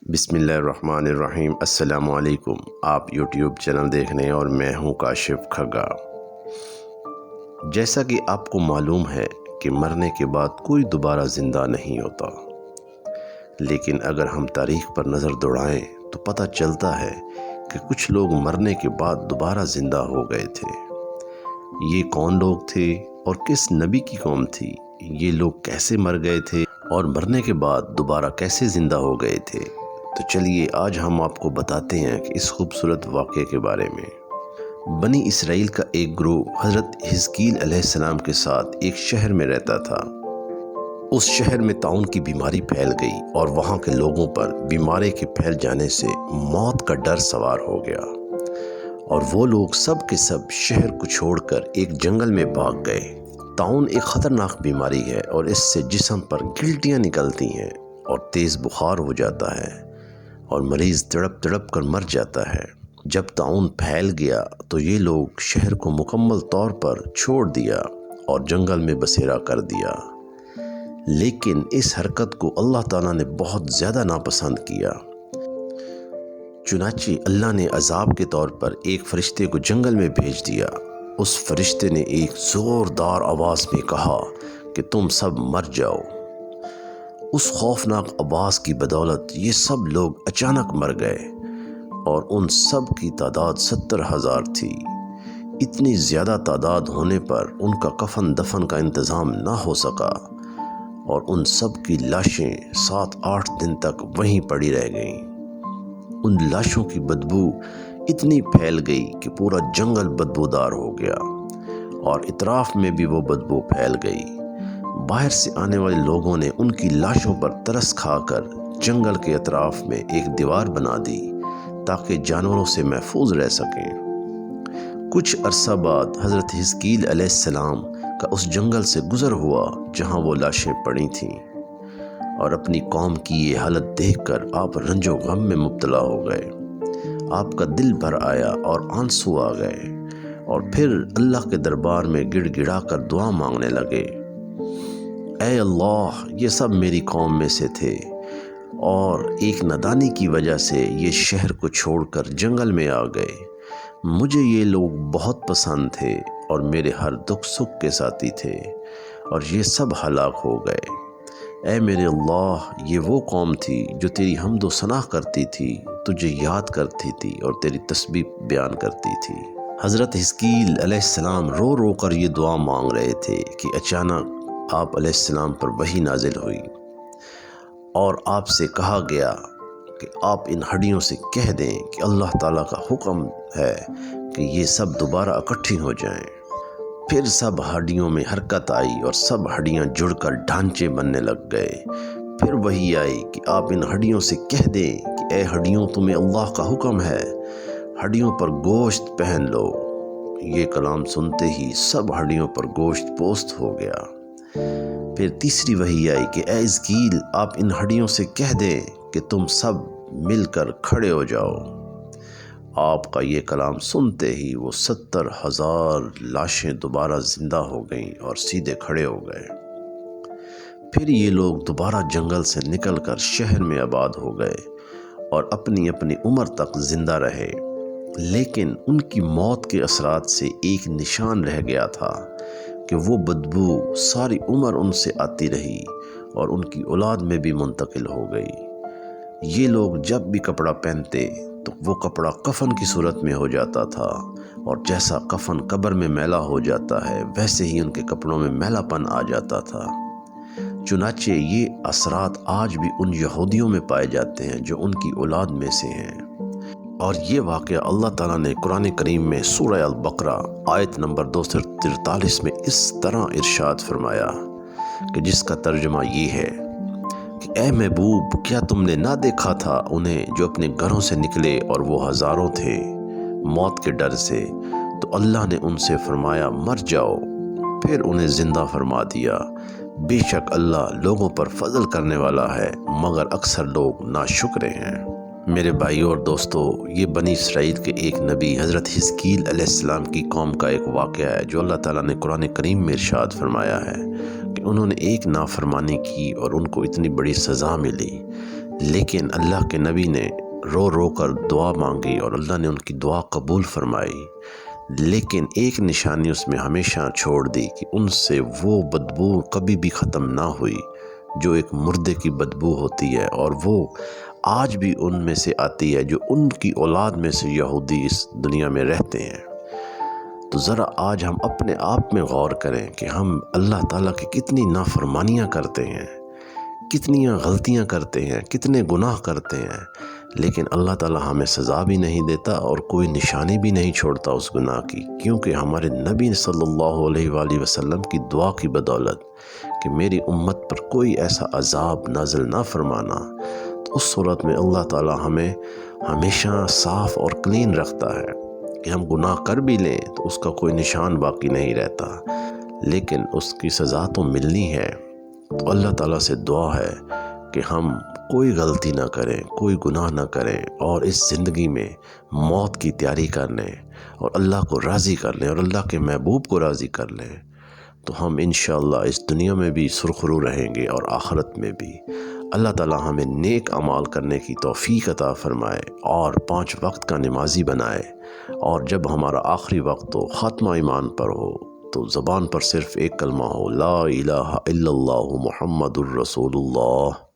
بسم اللہ الرحمن الرحیم۔ السلام علیکم۔ آپ یوٹیوب چینل دیکھ رہے ہیں اور میں ہوں کاشف کھگا۔ جیسا کہ آپ کو معلوم ہے کہ مرنے کے بعد کوئی دوبارہ زندہ نہیں ہوتا، لیکن اگر ہم تاریخ پر نظر دوڑائیں تو پتہ چلتا ہے کہ کچھ لوگ مرنے کے بعد دوبارہ زندہ ہو گئے تھے۔ یہ کون لوگ تھے اور کس نبی کی قوم تھی؟ یہ لوگ کیسے مر گئے تھے اور مرنے کے بعد دوبارہ کیسے زندہ ہو گئے تھے؟ تو چلیے آج ہم آپ کو بتاتے ہیں کہ اس خوبصورت واقعے کے بارے میں۔ بنی اسرائیل کا ایک گروہ حضرت حزقیل علیہ السلام کے ساتھ ایک شہر میں رہتا تھا۔ اس شہر میں طاعون کی بیماری پھیل گئی اور وہاں کے لوگوں پر بیماری کے پھیل جانے سے موت کا ڈر سوار ہو گیا، اور وہ لوگ سب کے سب شہر کو چھوڑ کر ایک جنگل میں بھاگ گئے۔ طاعون ایک خطرناک بیماری ہے اور اس سے جسم پر گلٹیاں نکلتی ہیں اور تیز بخار ہو جاتا ہے اور مریض تڑپ تڑپ کر مر جاتا ہے۔ جب طاعون پھیل گیا تو یہ لوگ شہر کو مکمل طور پر چھوڑ دیا اور جنگل میں بسیرا کر دیا، لیکن اس حرکت کو اللہ تعالیٰ نے بہت زیادہ ناپسند کیا۔ چنانچہ اللہ نے عذاب کے طور پر ایک فرشتے کو جنگل میں بھیج دیا۔ اس فرشتے نے ایک زوردار آواز میں کہا کہ تم سب مر جاؤ۔ اس خوفناک آواز کی بدولت یہ سب لوگ اچانک مر گئے، اور ان سب کی تعداد 70,000 تھی۔ اتنی زیادہ تعداد ہونے پر ان کا کفن دفن کا انتظام نہ ہو سکا، اور ان سب کی لاشیں 7-8 دن تک وہیں پڑی رہ گئیں۔ ان لاشوں کی بدبو اتنی پھیل گئی کہ پورا جنگل بدبودار ہو گیا، اور اطراف میں بھی وہ بدبو پھیل گئی۔ باہر سے آنے والے لوگوں نے ان کی لاشوں پر ترس کھا کر جنگل کے اطراف میں ایک دیوار بنا دی تاکہ جانوروں سے محفوظ رہ سکیں۔ کچھ عرصہ بعد حضرت حزقیل علیہ السلام کا اس جنگل سے گزر ہوا جہاں وہ لاشیں پڑی تھیں، اور اپنی قوم کی یہ حالت دیکھ کر آپ رنج و غم میں مبتلا ہو گئے۔ آپ کا دل بھر آیا اور آنسو آ گئے، اور پھر اللہ کے دربار میں گڑ گڑا کر دعا مانگنے لگے۔ اے اللہ، یہ سب میری قوم میں سے تھے، اور ایک نادانی کی وجہ سے یہ شہر کو چھوڑ کر جنگل میں آ گئے۔ مجھے یہ لوگ بہت پسند تھے اور میرے ہر دکھ سکھ کے ساتھی تھے، اور یہ سب ہلاک ہو گئے۔ اے میرے اللہ، یہ وہ قوم تھی جو تیری حمد و ثنا کرتی تھی، تجھے یاد کرتی تھی اور تیری تسبیح بیان کرتی تھی۔ حضرت حزقیل علیہ السلام رو رو کر یہ دعا مانگ رہے تھے کہ اچانک آپ علیہ السلام پر وحی نازل ہوئی، اور آپ سے کہا گیا کہ آپ ان ہڈیوں سے کہہ دیں کہ اللہ تعالیٰ کا حکم ہے کہ یہ سب دوبارہ اکٹھی ہو جائیں۔ پھر سب ہڈیوں میں حرکت آئی اور سب ہڈیاں جڑ کر ڈھانچے بننے لگ گئے۔ پھر وحی آئی کہ آپ ان ہڈیوں سے کہہ دیں کہ اے ہڈیوں، تمہیں اللہ کا حکم ہے، ہڈیوں پر گوشت پہن لو۔ یہ کلام سنتے ہی سب ہڈیوں پر گوشت پوست ہو گیا۔ پھر تیسری وحی آئی کہ اے حزقیل، آپ ان ہڈیوں سے کہہ دیں کہ تم سب مل کر کھڑے ہو جاؤ۔ آپ کا یہ کلام سنتے ہی وہ 70,000 لاشیں دوبارہ زندہ ہو گئیں اور سیدھے کھڑے ہو گئے۔ پھر یہ لوگ دوبارہ جنگل سے نکل کر شہر میں آباد ہو گئے اور اپنی اپنی عمر تک زندہ رہے، لیکن ان کی موت کے اثرات سے ایک نشان رہ گیا تھا کہ وہ بدبو ساری عمر ان سے آتی رہی اور ان کی اولاد میں بھی منتقل ہو گئی۔ یہ لوگ جب بھی کپڑا پہنتے تو وہ کپڑا کفن کی صورت میں ہو جاتا تھا، اور جیسا کفن قبر میں میلا ہو جاتا ہے ویسے ہی ان کے کپڑوں میں میلا پن آ جاتا تھا۔ چنانچہ یہ اثرات آج بھی ان یہودیوں میں پائے جاتے ہیں جو ان کی اولاد میں سے ہیں۔ اور یہ واقعہ اللہ تعالیٰ نے قرآن کریم میں سورہ البقرہ آیت نمبر 243 میں اس طرح ارشاد فرمایا کہ جس کا ترجمہ یہ ہے کہ اے محبوب، کیا تم نے نہ دیکھا تھا انہیں جو اپنے گھروں سے نکلے اور وہ ہزاروں تھے موت کے ڈر سے، تو اللہ نے ان سے فرمایا مر جاؤ، پھر انہیں زندہ فرما دیا۔ بے شک اللہ لوگوں پر فضل کرنے والا ہے، مگر اکثر لوگ ناشکرے ہیں۔ میرے بھائیوں اور دوستو، یہ بنی اسرائیل کے ایک نبی حضرت حزقیل علیہ السلام کی قوم کا ایک واقعہ ہے جو اللہ تعالیٰ نے قرآن کریم میں ارشاد فرمایا ہے کہ انہوں نے ایک نافرمانی کی اور ان کو اتنی بڑی سزا ملی، لیکن اللہ کے نبی نے رو رو کر دعا مانگی اور اللہ نے ان کی دعا قبول فرمائی، لیکن ایک نشانی اس میں ہمیشہ چھوڑ دی کہ ان سے وہ بدبو کبھی بھی ختم نہ ہوئی جو ایک مردے کی بدبو ہوتی ہے، اور وہ آج بھی ان میں سے آتی ہے جو ان کی اولاد میں سے یہودی اس دنیا میں رہتے ہیں۔ تو ذرا آج ہم اپنے آپ میں غور کریں کہ ہم اللہ تعالیٰ کی کتنی نافرمانیاں کرتے ہیں، کتنی غلطیاں کرتے ہیں، کتنے گناہ کرتے ہیں، لیکن اللہ تعالیٰ ہمیں سزا بھی نہیں دیتا اور کوئی نشانی بھی نہیں چھوڑتا اس گناہ کی، کیونکہ ہمارے نبی صلی اللہ علیہ وآلہ وسلم کی دعا کی بدولت کہ میری امت پر کوئی ایسا عذاب نازل نہ فرمانا، تو اس صورت میں اللہ تعالیٰ ہمیں ہمیشہ صاف اور کلین رکھتا ہے کہ ہم گناہ کر بھی لیں تو اس کا کوئی نشان باقی نہیں رہتا، لیکن اس کی سزا تو ملنی ہے۔ تو اللہ تعالیٰ سے دعا ہے کہ ہم کوئی غلطی نہ کریں، کوئی گناہ نہ کریں، اور اس زندگی میں موت کی تیاری کر لیں اور اللہ کو راضی کر لیں اور اللہ کے محبوب کو راضی کر لیں، تو ہم انشاءاللہ اس دنیا میں بھی سرخرو رہیں گے اور آخرت میں بھی۔ اللہ تعالیٰ ہمیں نیک اعمال کرنے کی توفیق عطا فرمائے اور 5 وقت کا نمازی بنائے، اور جب ہمارا آخری وقت ہو، خاتمہ ایمان پر ہو، تو زبان پر صرف ایک کلمہ ہو، لا الہ الا اللہ محمد الرسول اللہ۔